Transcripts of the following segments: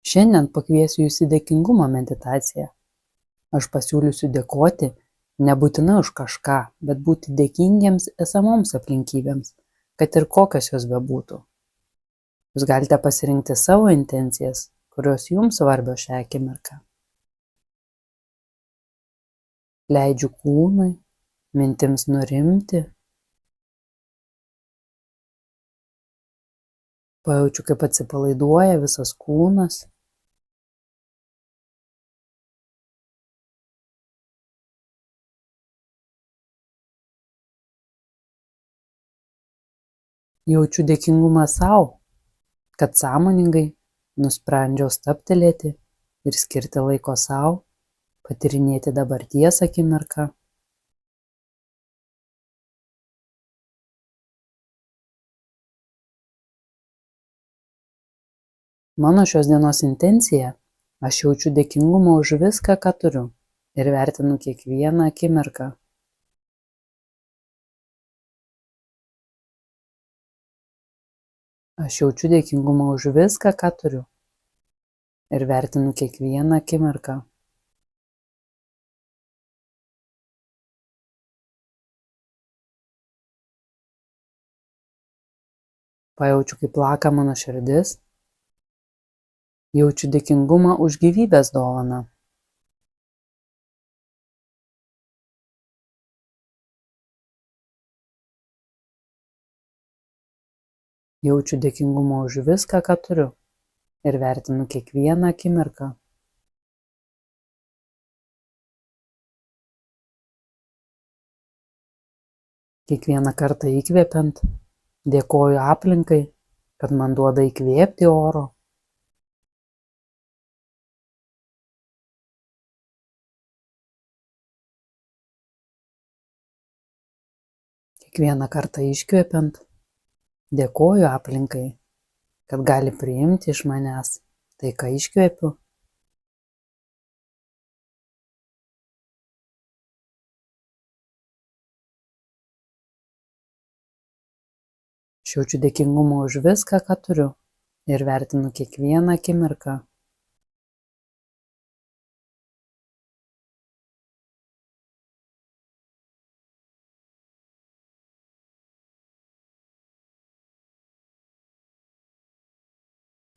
Šiandien pakviesiu Jus į dėkingumo meditaciją. Aš pasiūlysiu dėkoti nebūtinai už kažką, bet būti dėkingiems esamoms aplinkybėms, kad ir kokios jos bebūtų. Jūs galite pasirinkti savo intencijas, kurios Jums svarbios šią akimirką. Leidžiu kūnui, mintims nurimti. Pajaučiu, kaip atsipalaiduoja visas kūnas. Jaučiu dėkingumą sau, kad sąmoningai nusprendžiau stabtelėti ir skirti laiko sau, patyrinėti dabarties akimirką. Mano šios dienos intencija – aš jaučiu dėkingumą už viską, ką turiu, ir vertinu kiekvieną akimirką. Aš jaučiu dėkingumą už viską, ką turiu, ir vertinu kiekvieną akimirką. Pajaučiu, kaip plaka mano širdis. Jaučiu dėkingumą už gyvybės dovaną. Jaučiu dėkingumą už viską, ką turiu, ir vertinu kiekvieną akimirką. Kiekvieną kartą įkvepiant, dėkoju aplinkai, kad man duoda įkvėpti oro. Kiekvieną kartą iškvepiant, dėkoju aplinkai, kad gali priimti iš manęs tai, ką iškvepiu. Aš jaučiu dėkingumą už viską, ką turiu, ir vertinu kiekvieną akimirką.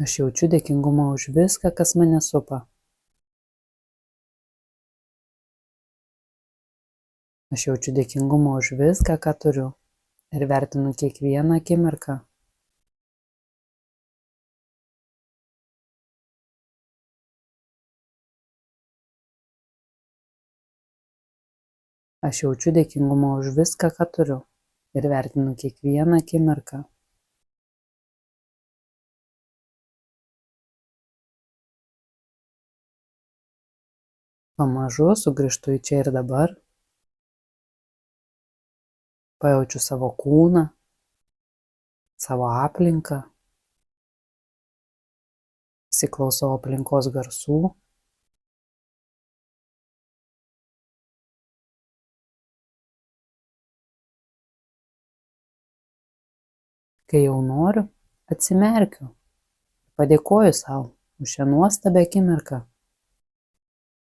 Aš jaučiu dėkingumą už viską, kas mane supa. Aš jaučiu dėkingumą už viską, ką turiu, ir vertinu kiekvieną akimirką. Aš jaučiu dėkingumą už viską, ką turiu, ir vertinu kiekvieną akimirką. Pamažu sugrįžtu į čia ir dabar. Pajaučiu savo kūną, savo aplinką. Įsiklausau aplinkos garsų. Kai jau noriu, atsimerkiu. Padėkoju sau už šią nuostabią akimirką.